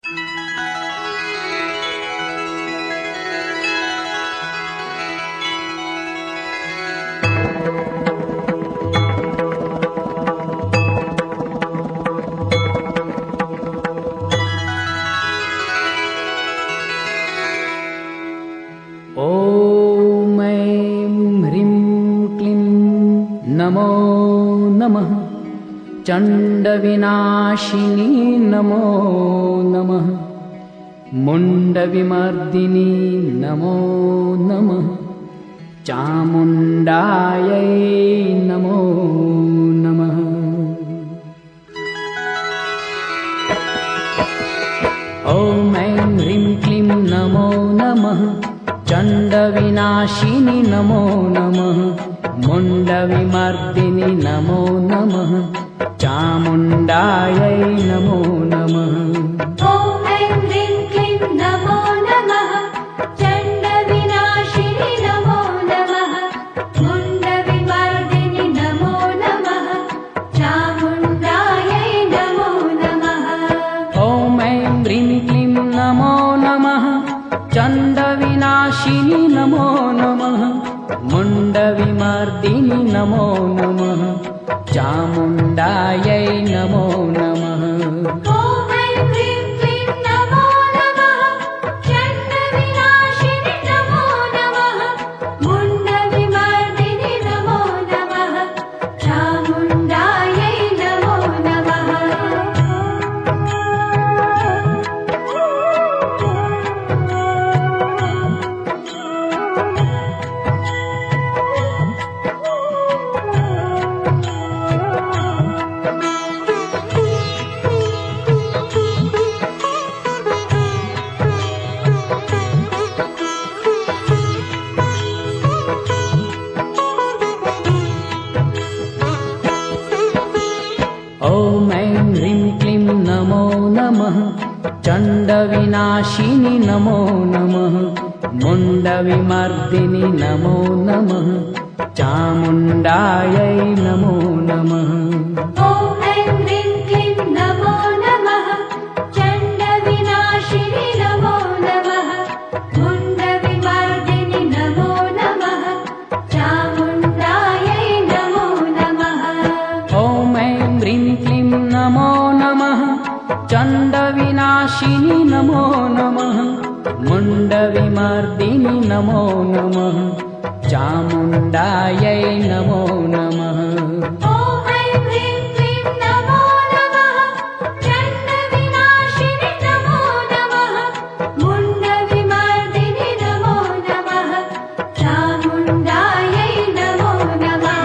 ॐ ऐं ह्रीं क्लीं नमो नमः। चण्डविनाशिनी नमो नमः। मुण्डविमर्दिनी नमो नमः। चामुण्डायै नमो नमः। ॐ ऐं ह्रीं क्लीं नमो नमः। चण्डविनाशिनी नमो नमः। मुण्डविमर्दिनी नमो नमः। चामुण्डायै नमो नमः। ॐ ऐं ह्रीं क्लीं नमो नमः। चण्डविनाशिनी नमो नमः। मुण्डविमर्दिनी नमो नमः। चामुण्डायै नमो नमः। ॐ ऐं ह्रीं क्लीं नमो नमः। चण्डविनाशिनी नमो नमः। मुण्डविमर्दिनी नमो नमः। चामुण्डायै नमो नमः। ॐ ऐं ह्रीं क्लीं नमो नमः। चण्डविनाशिनी नमो नमः। मुण्डविमर्दिनी नमो नमः। चामुण्डायै नमो नमः। ॐ ऐं ह्रीं क्लीं नमो नमः। चण्डविनाशिनी नमो नमः। मुण्डविमर्दिनी नमो नमः। चामुण्डायै नमो नमः। ॐ ऐं ह्रीं क्लीं नमो नमः। चण्डविनाशिनी नमो नमः। मुण्डविमर्दिनी नमो नमः। चामुण्डायै नमो नमः। ॐ ऐं ह्रीं क्लीं नमो नमः। चण्डविनाशिनी नमो नमः। मुण्डविमर्दिनी नमो नमः। चामुण्डायै नमो नमः। ॐ ऐं ह्रीं क्लीं नमो नमः। चण्डविनाशिनी नमो नमः। मुण्डविमर्दिनी नमो नमः। चामुण्डायै नमो नमः।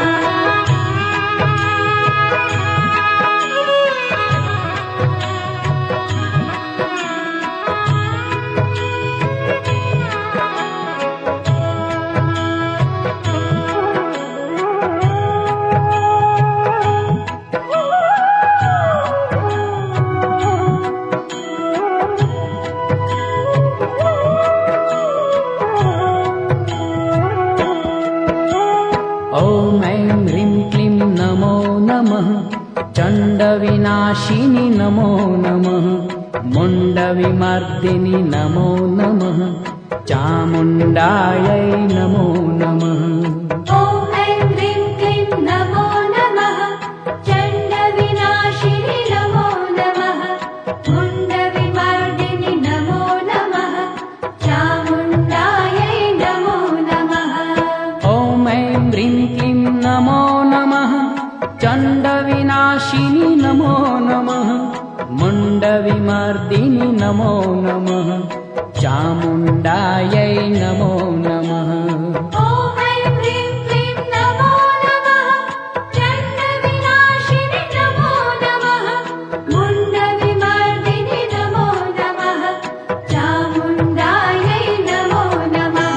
ॐ ऐं ह्रीं क्लीं नमो नमः। चण्डविनाशिनी नमो नमः। मुण्डविमर्दिनी नमो नमः। चामुण्डायै नमो नमः। ॐ ऐं ह्रीं क्लीं नमो नमः। चण्डविनाशिनी नमो नमः। मुण्डविमर्दिनी नमो नमः। चामुण्डायै नमो नमः। ॐ ऐं ह्रीं क्लीं नमो नमः। चण्डविनाशिनी नमो नमः। मुण्डविमर्दिनी नमो नमः। चामुण्डायै नमो नमः। ॐ ऐं ह्रीं क्लीं नमो नमः। चण्डविनाशिनी नमो नमः। मुण्डविमर्दिनी नमो नमः। चामुण्डायै नमो नमः।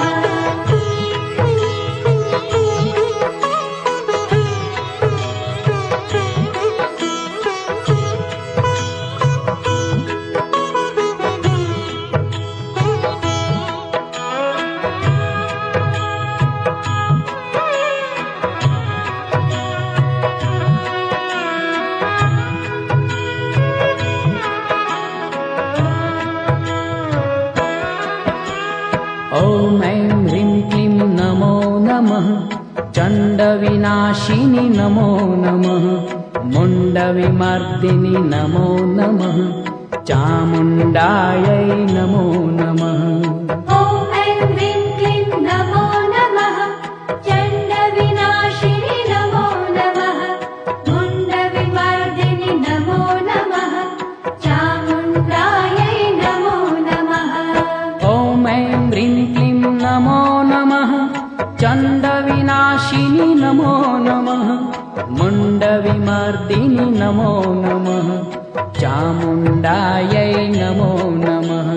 ॐ ऐं ह्रीं क्लीं नमो नमः चण्डविनाशिनि नमो नमः मुण्डविमर्दिनि नमो नमः चामुण्डायै नमो नमः ॐ ऐं ह्रीं क्लीं नमो नमः चण्डविनाशिनि नमो नमः मुण्डविमर्दिनि नमो नमः चामुण्डायै नमो नमः ॐ ऐं ह्रीं क्लीं नमो नमः चण्डविनाशिनि नमो नमः मुण्डविमर्दिनि नमो नमः चामुण्डायै नमो नमः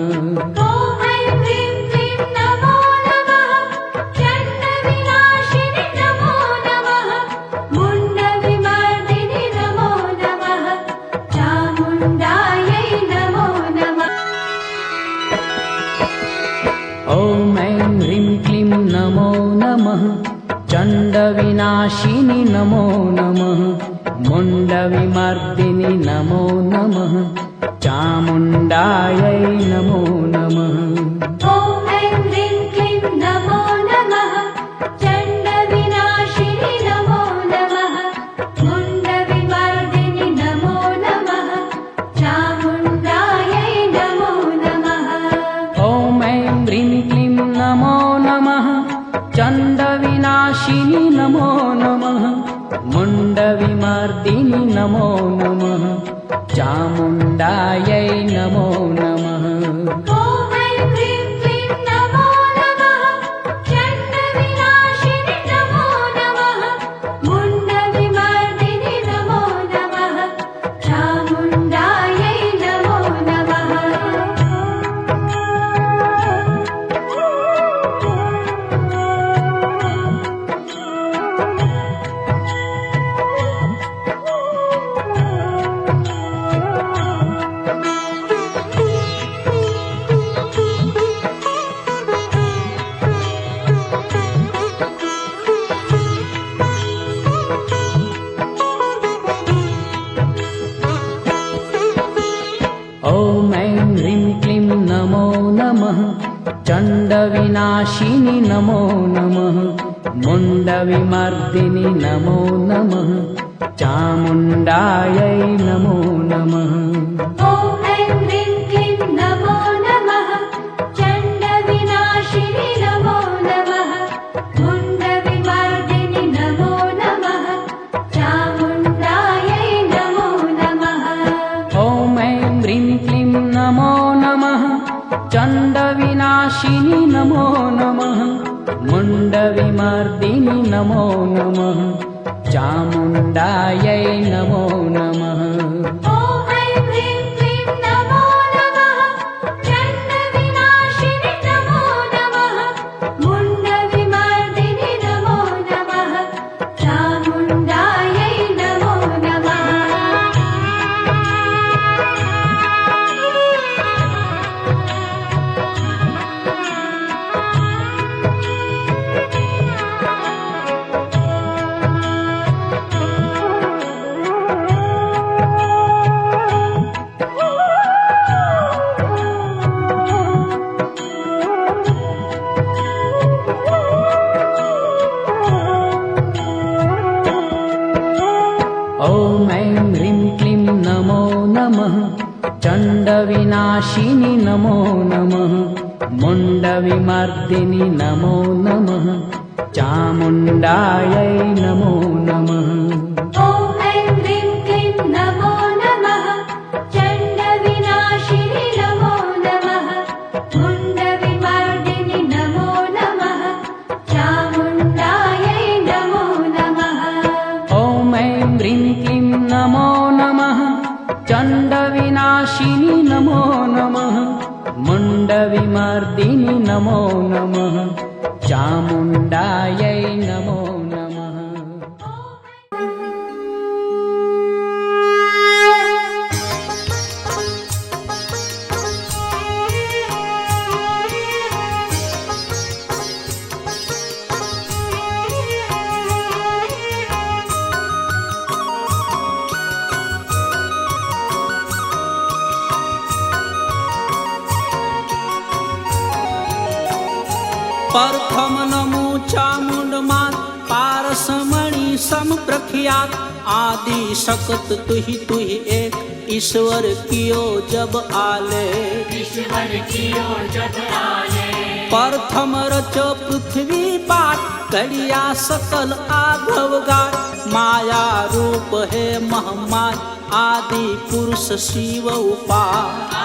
ॐ ऐं ह्रीं क्लीं नमो नमः चण्डविनाशिनि नमो नमः मुण्डविमर्दिनि नमो नमः चामुण्डायै नमो नमः ॐ ऐं ह्रीं क्लीं नमो नमः चण्डविनाशिनि नमो नमः मुण्डविमर्दिनि नमो नमः चामुण्डायै नमो नमः ॐ ऐं ह्रीं क्लीं नमो नमः चण्डविनाशिनि नमो नमः मुण्डविमर्दिनि नमो नमः चामुण्डायै नमो नमः ॐ ऐं ह्रीं क्लीं नमो नमः चण्डविनाशिनि नमो नमः मुण्डविमर्दिनि नमो नमः चामुण्डायै नमो नमः ॐ ऐं ह्रीं क्लीं नमो नमः चण्डविनाशिनि नमो नमः मुण्डविमर्दिनि नमो नमः चामुण्डायै नमो नमः ॐ ऐं ह्रीं क्लीं नमो नमः चण्डविनाशिनि नमो नमः मुण्डविमर्दिनि नमो नमः चामुण्डायै नमो नमः ॐ ऐं ह्रीं क्लीं नमो नमः चण्डविनाशिनि नमो नमः मुण्डविमर्दिनि नमो नमः चामुण्डायै नमो नमः ॐ ऐं ह्रीं क्लीं नमो नमः चण्डविनाशिनि नमो नमः मुण्डविमर्दिनि नमो नमः चामुण्डायै नमो नमः ॐ ऐं ह्रीं क्लीं नमो नमः चण्डविनाशिनि नमो नमः मुण्डविमर्दिनि नमो नमः चामुण्डायै नमो नमः ॐ ऐं ह्रीं क्लीं नमो नमः चण्डविनाशिनि नमो नमः मुण्डविमर्दिनि नमो नमः चामुण्डायै नमो नमः ॐ ऐं ह्रीं क्लीं नमो नमः चण्डविनाशिनि नमो नमः मुण्डविमर्दिनि नमो नमः चामुण्डायै नमो नमः ॐ ऐं ह्रीं क्लीं नमो नमः चण्डविनाशिनि नमो नमः मुण्डविमर्दिनि नमो नमः चामुण्डायै नमो नमः प्रथम नमो चामुंडमात पारसमणि सम प्रख्यात आदि सकत तुहि एक ईश्वर कियो जब आले प्रथम रचो पृथ्वी पाट घड़िया सकल आभव गाट माया रूप है महमाय आदि पुरुष शिव उपाय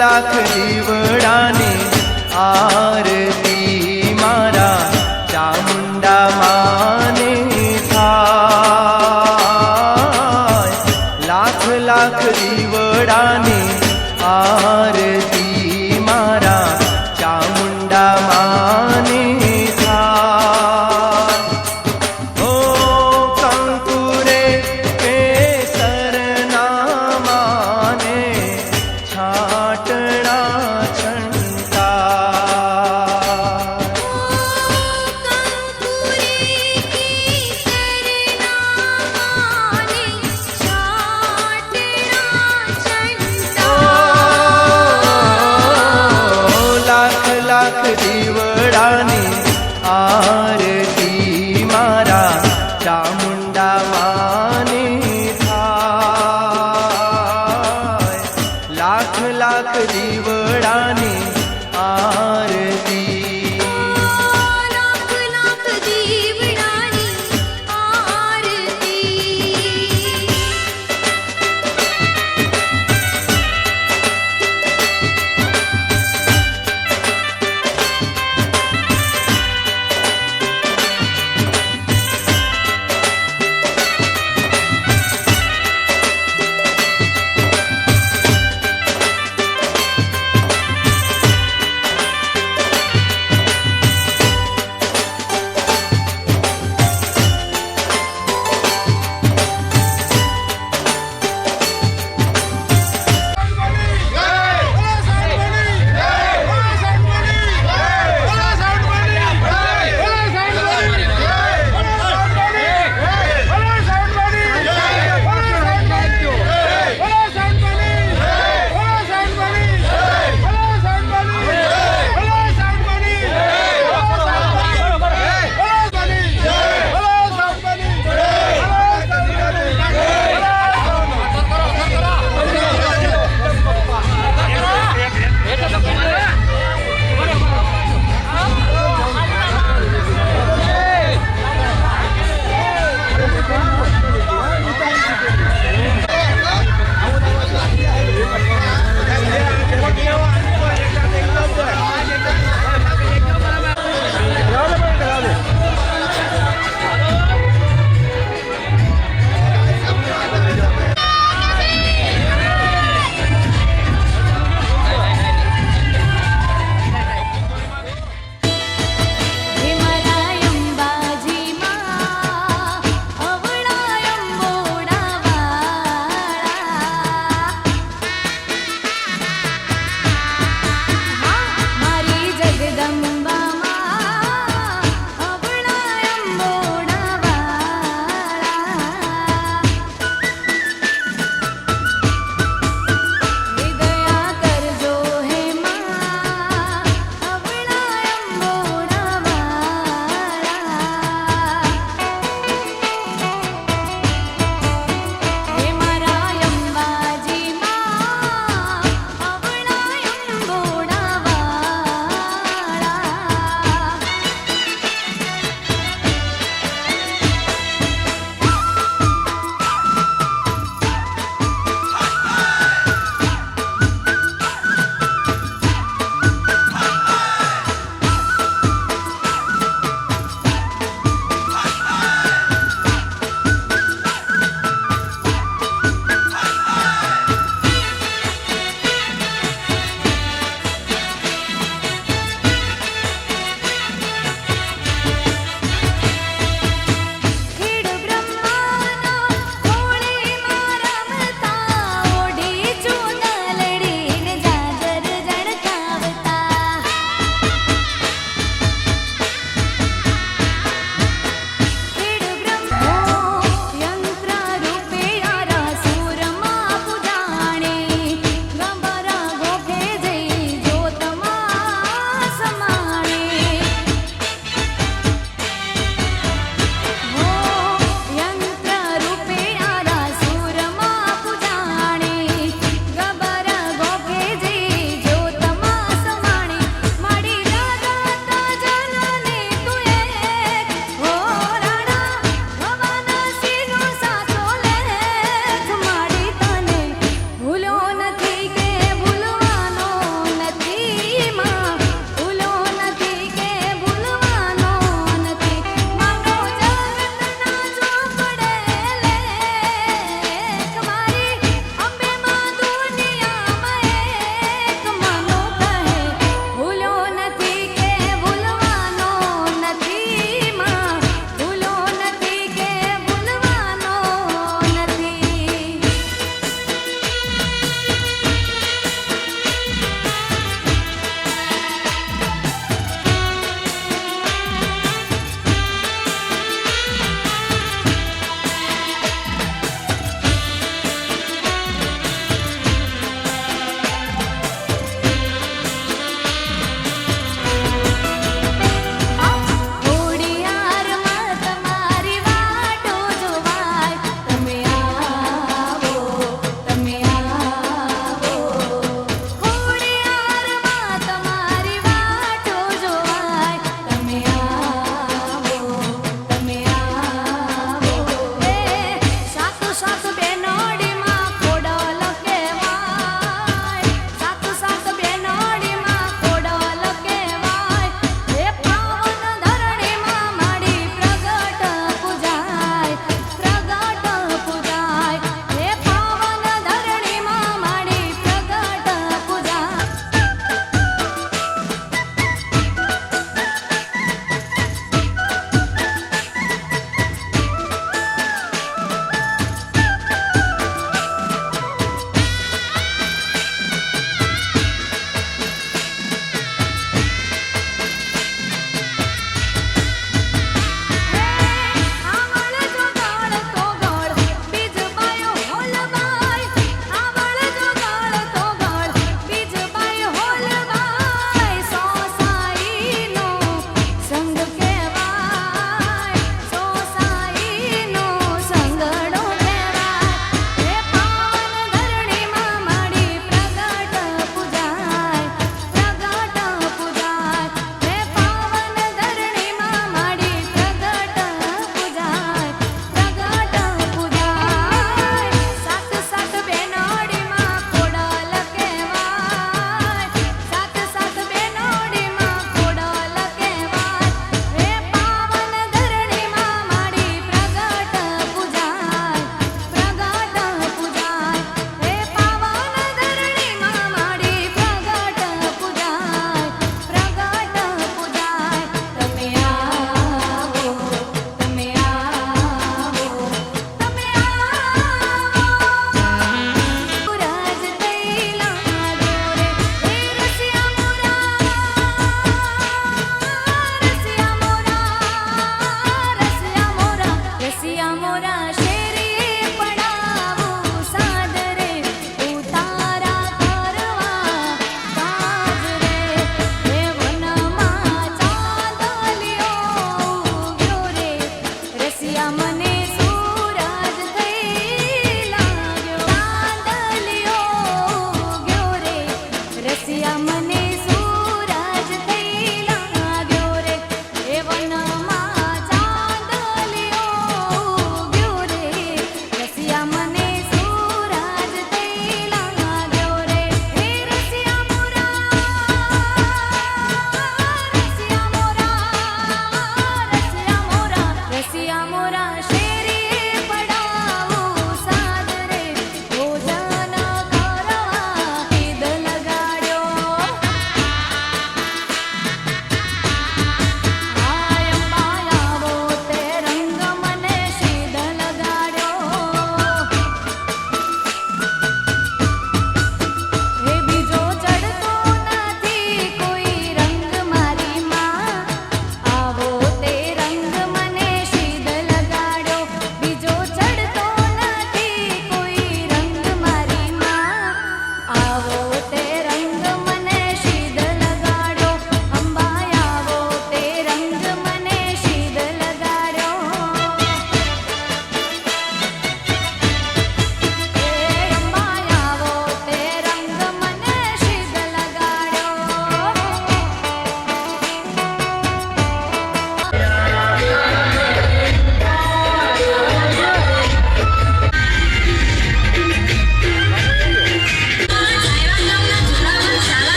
લાખ દીવડાની આરતી મારા ચામુંડા માને થાય. લાખ લાખ દીવડાની આરતી મારા ચામુંડા માને થાય. ઓ કંકુરે કેસરના માને છાટણા છંટાય. લાખ લાખ દીવડાની આરતી મારા ચામુંડા માને થાય. લાખ લાખ દીવડાની આરતી.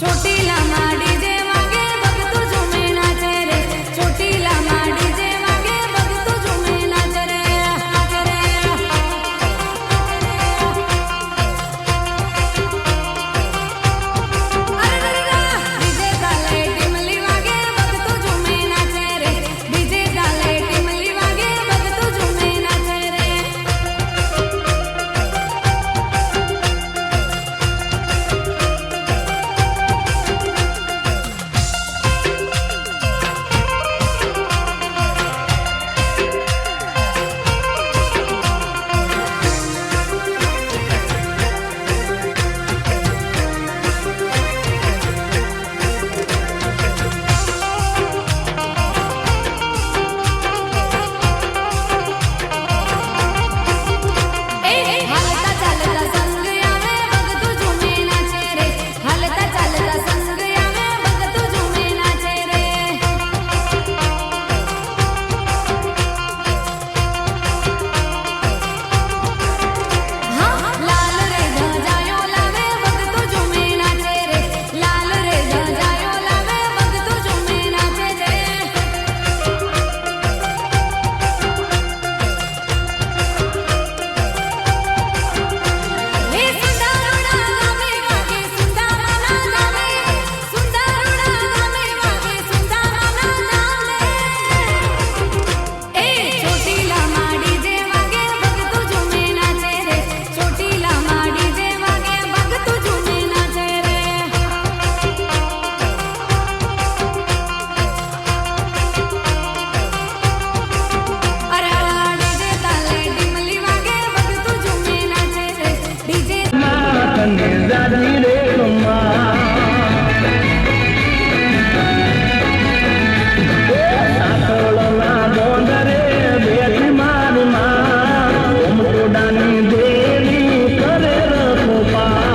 ચોટીલા માં ડીજે વાગે ભક્તો ઝૂમે નાચે રે ચોટીલા માં ડીજે વાગે ભક્તો ઝૂમે નાચે રે ડીજે તાલે ટીમલી વાગે ભક્તો ઝૂમે નાચે રે ડીજે તાલે ટીમલી વાગે ભક્તો ઝૂમે નાચે રે હાલતા ચાલતા સંગ આવે ભક્તો ઝૂમે નાચે રે હાલતા ચાલતા સંગ આવે ભક્તો ઝૂમે નાચે રે હા લાલ રે ધજાયો લાવે ભક્તો ઝૂમે નાચે રે લાલ રે ધજાયો લાવે ભક્તો ઝૂમે નાચે રે હે સુંદરોડા ગામે વાગે સુંદરાના નામે સુંદરોડા ગામે વાગે સુંદરાના નામે એ ચોટીલા માં ડીજે વાગે ભક્તો ઝૂમે નાચે રે ચોટીલા માં ડીજે વાગે ભક્તો ઝૂમે નાચે રે અરે ડીજે તાલે ડીમલી વાગે ભક્તો ઝૂમે નાચે રે ડીજે તને જાજી રે સાતોળના ગોંદરે બેઠી મારી માં ઉમટોડાની દેવી કરે રખોપા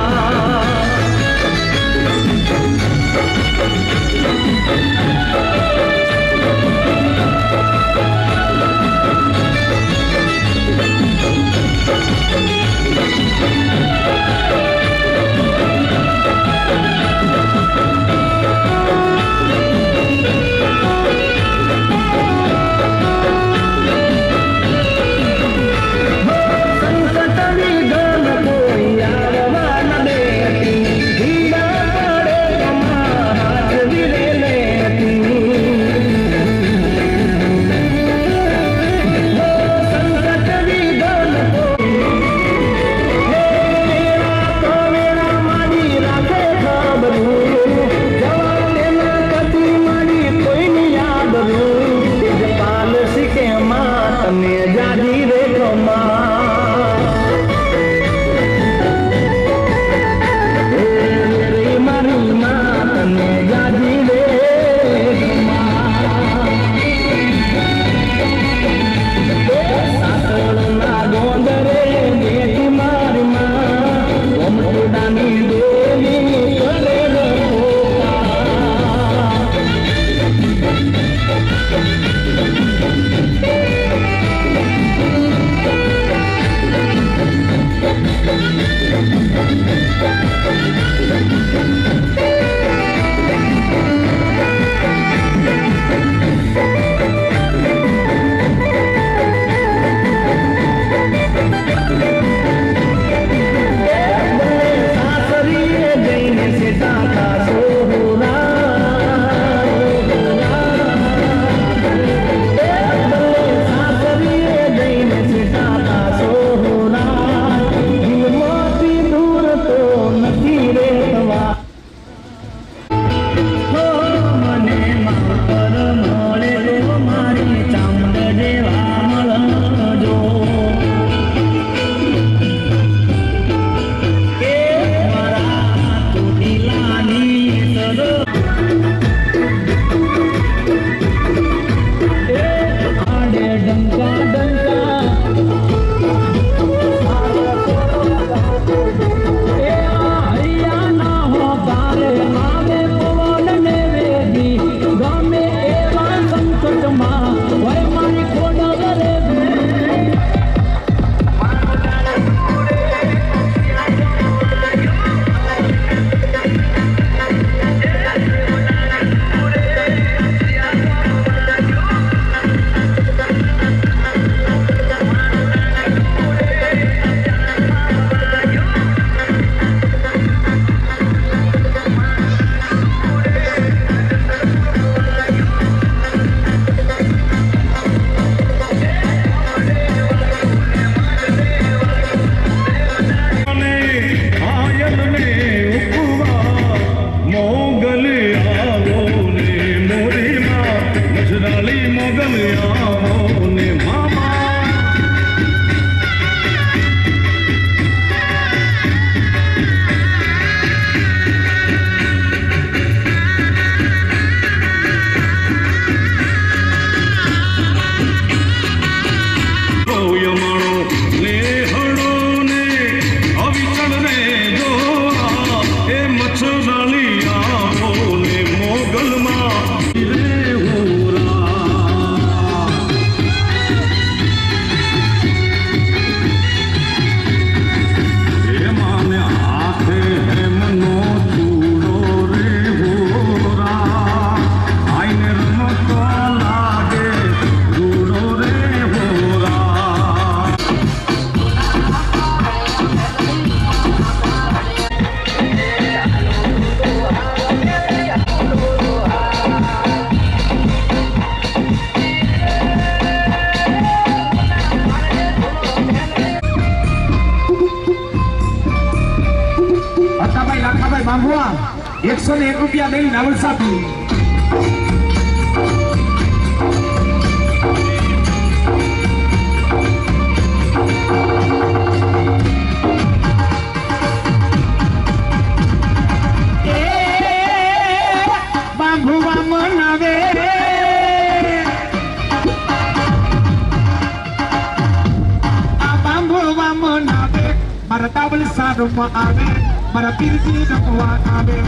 સંકટની ગણ કોઈ આવવા ન દેતી ધીરા પડે કમા હાથ વિરે લેતી સંકટની ગણ કોઈ મારી રાખે ખબરું જવાને ના કદી મારી કોઈની યાદરું જપાલ શીખે માં તને જાજી રે કમા મારી માં તને જાજી રે સાતળના ગોંદરે બેઠી મારી માં ઉમટોડાની દેવી કરે રખોપા સાસરીએ જઈને સીતા સાસરીએ જઈને સીતા સોહરા દિલમાંથી દૂર તો નથી રે થવા મને માવતર મળે રો મારી ચામડ જેવા મળજો કે મારા ચોટીલાની સરો આડે ડંકા ડંકા હૈયા હો તારે આવે પવન ને વેગી ગમે એવા સંકટમાં હોય મારી ખોડલ રે 101 રૂપિયા દઈ નાવલ સાપી મારા ડાબલ સાડમાં આવે મારા પીરજી નમવા આવે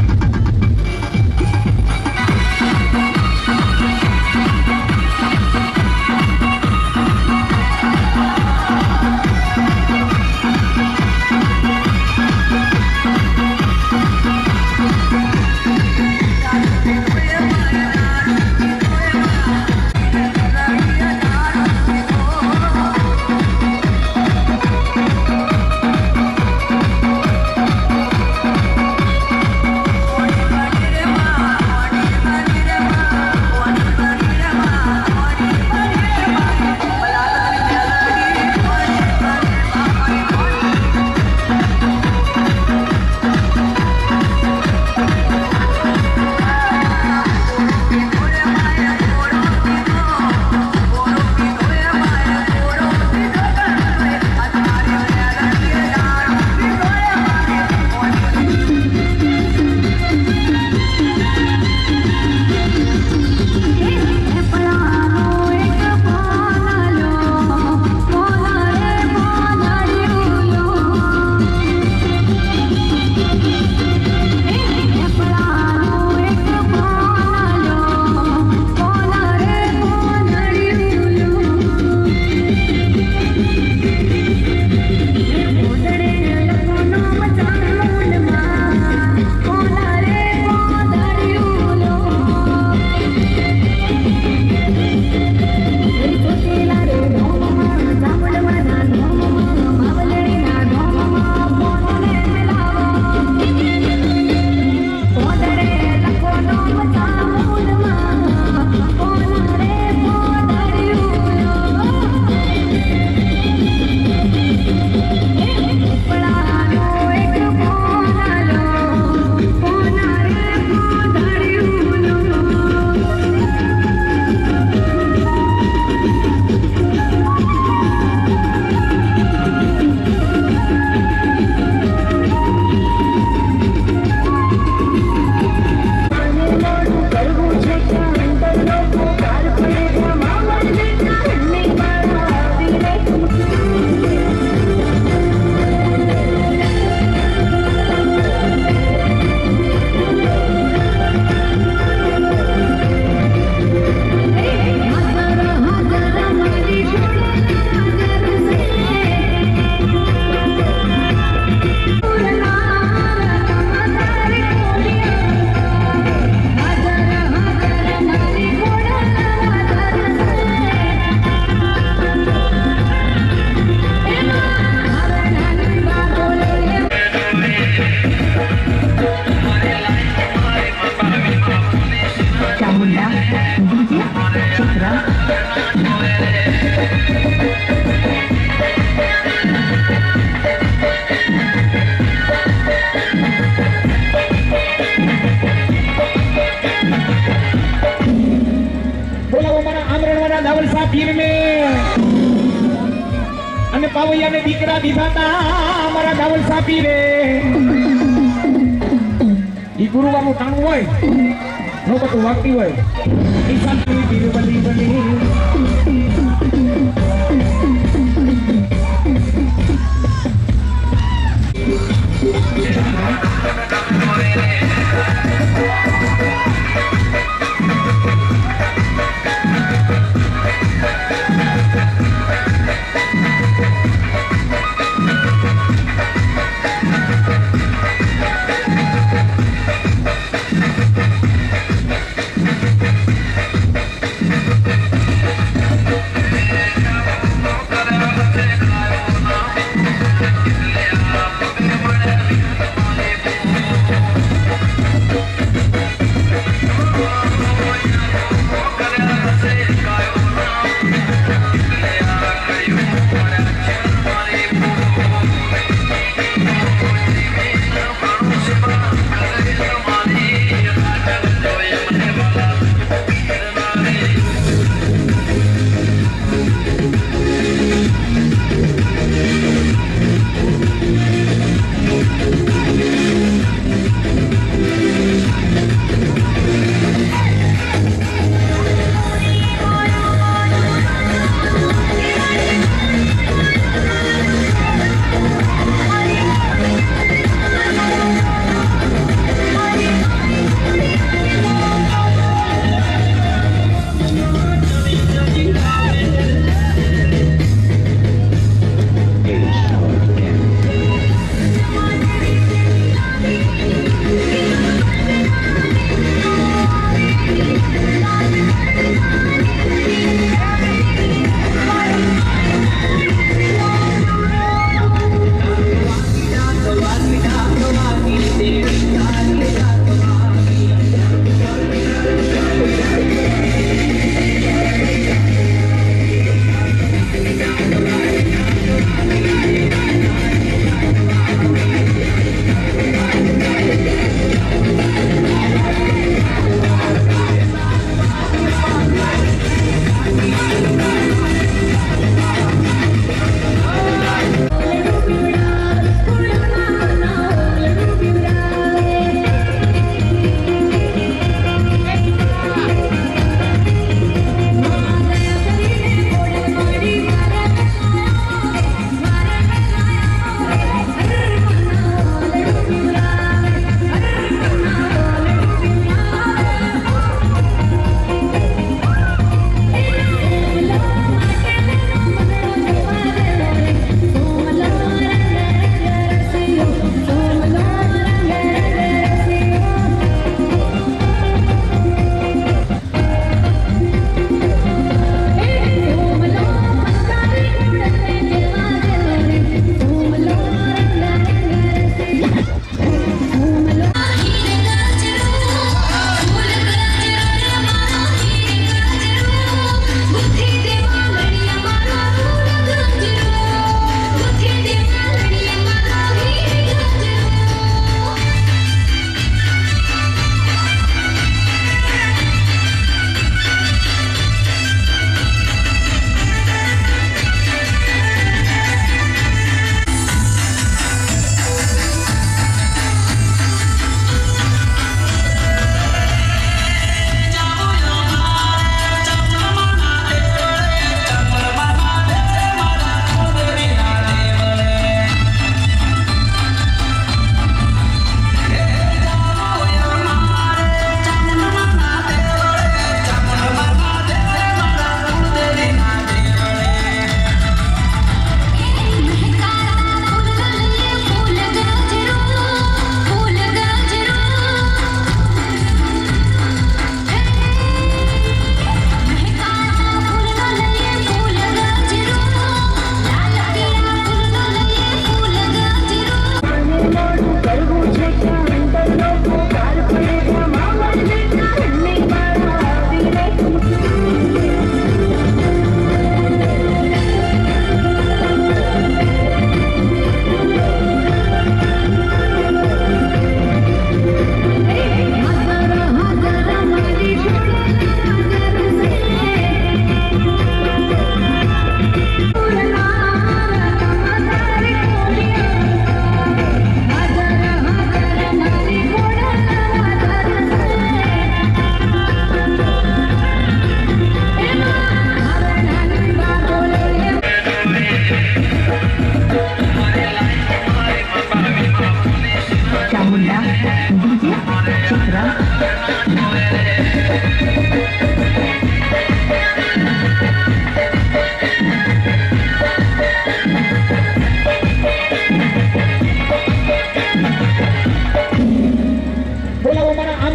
અને પાવૈયાને દીકરા દીધા તા મારા ડાવલ સાપી રે ઈ ગુરુવારનું ટાણું હોય નો બધું વાગતી હોય ઈ શાંતિ બિરબલી બની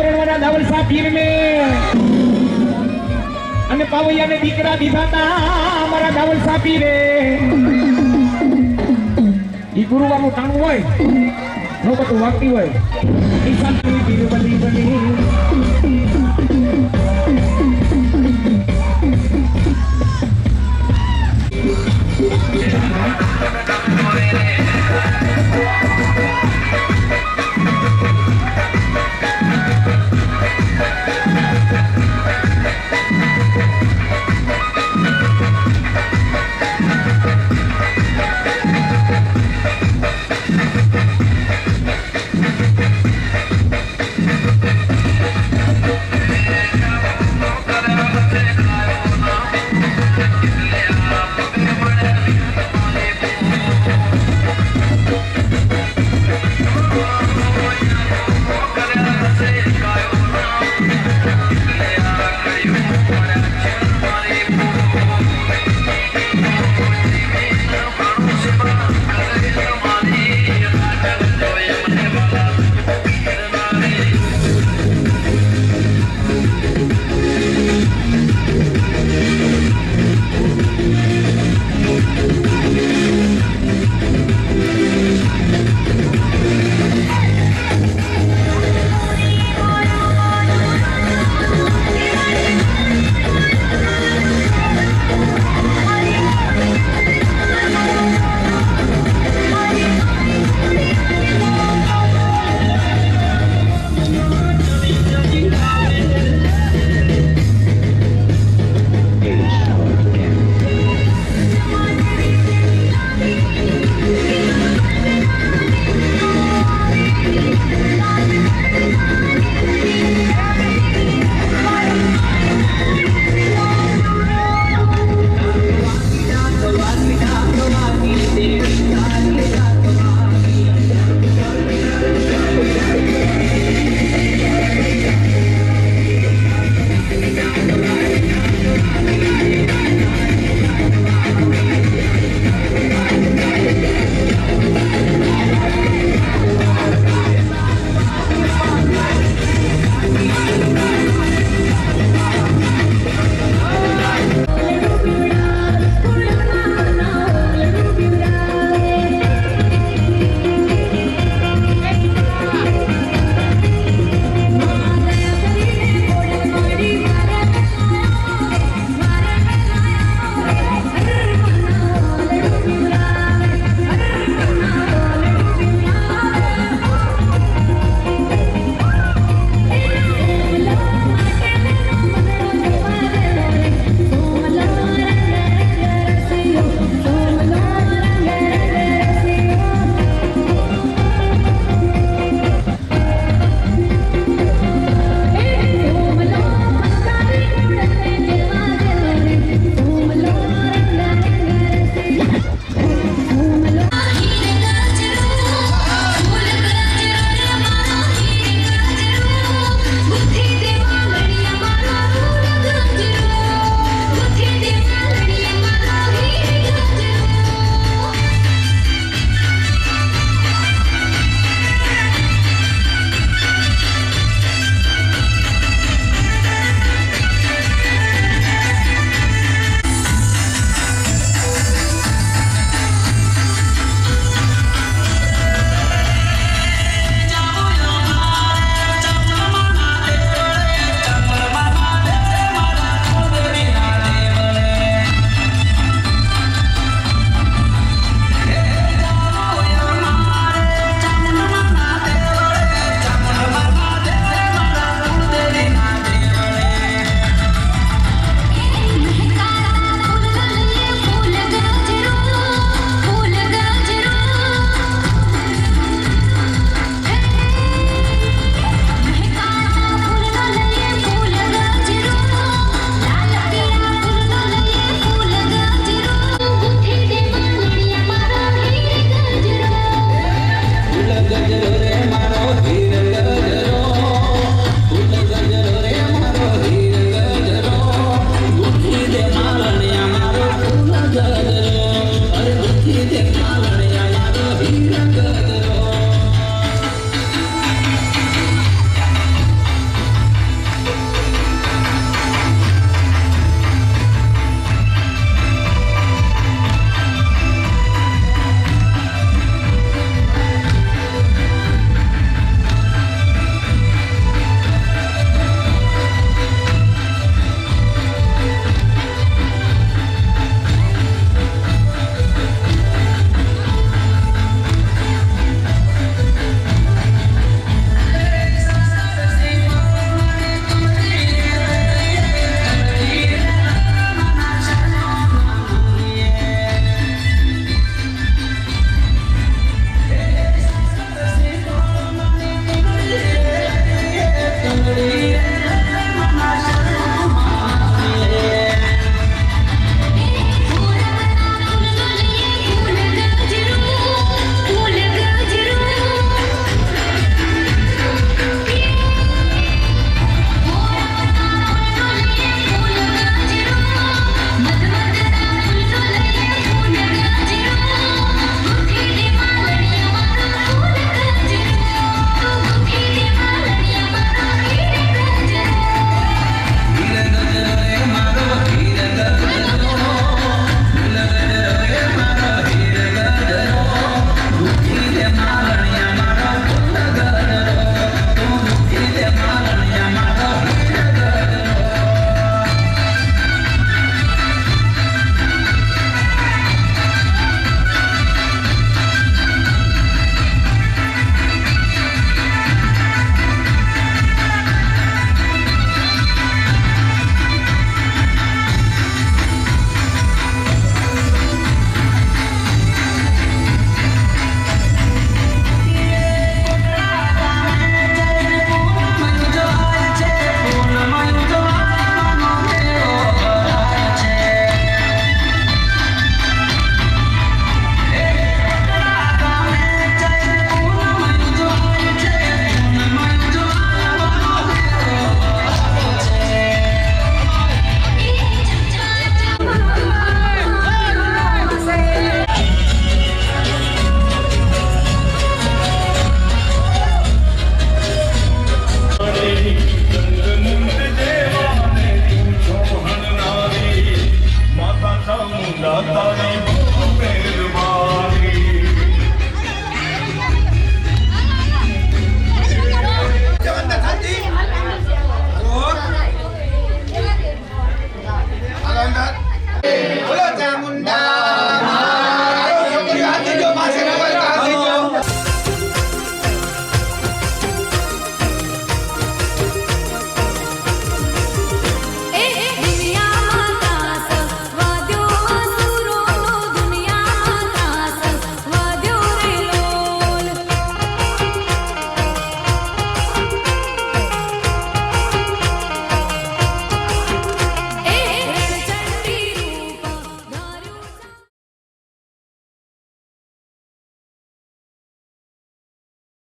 જામરણવાના દાવલસા પીરને અને પાવૈયાને દીકરા દીધા તા અમારા દાવલસા પીરે. ઈ ગુરુવારનું ટાણું હોય, નોબત વાગતી હોય. ઈશાન પીર બની બની